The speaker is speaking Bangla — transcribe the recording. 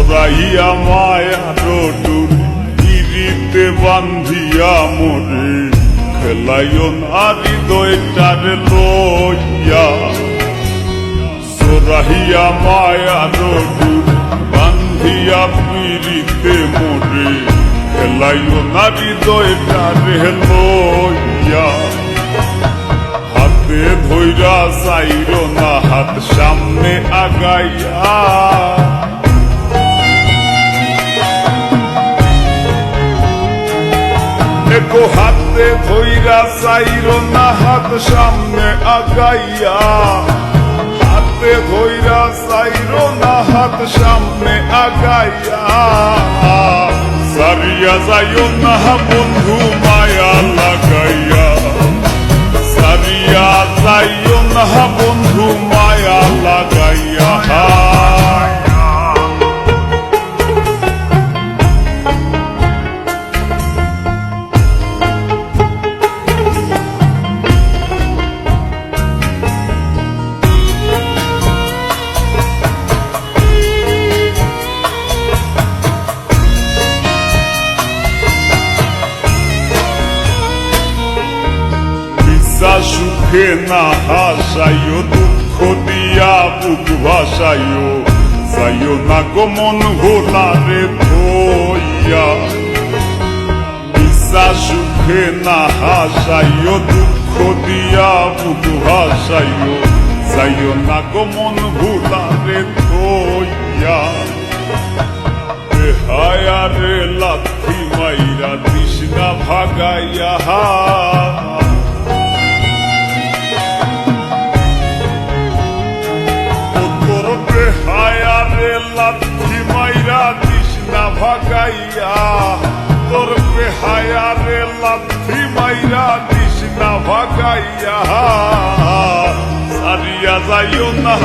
জড়াইয়া মায়ার ডোর ইরিতে বান্ধিয়া মোরে খেলাইও না হৃদয়টারে লইয়া জড়াইয়া মায়ার ডোর বান্ধিয়া পিরিতে মোরে খেলাইও না হৃদয়টারে লইয়া হাতে ধইরা চাইরো না হাত সামনে আগাইয়া একো হাতে ধইরা চাইরো না হাত সামনে আগাইয়া হাতে ধইরা চাইরো না হাত সামনে আগাইয়া সারিয়া যাইও না বন্ধু মায়া লাগাইয়া সারিয়া যাইও না বন্ধু মায়া লাগাইয়া সুখে না হাসাইও দুঃখ দিয়া বুক ভাসাইও যাইও না গো মন ভোলারে ধইয়া বিশ্বাস সুখে না হাসাইও দুঃখ দিয়া বুক ভাসাইও যাইও না গো মন ভোলারে ধইয়া হায়ারে লাথি মাইরা তৃষ্ণা ভাগাইয়া হায়ারে লাথি মাইরা তৃষ্ণা ভাগাইয়া তোর হায়ারে লাথি মাইরা তৃষ্ণা ভাগাইয়া সারিয়া যাইও না